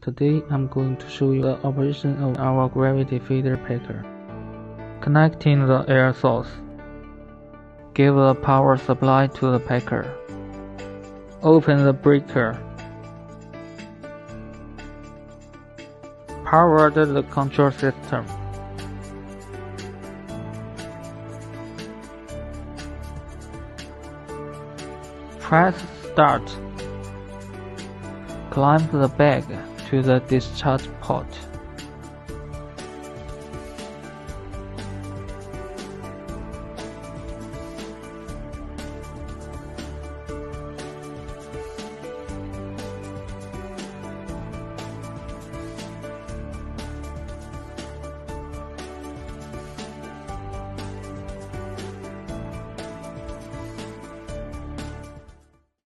Today I'm going to show you the operation of our gravity feeder packer. Connecting the air source. Give the power supply to the packer. Open the breaker. Power the control system. Press start. Clamp the bag to the discharge port.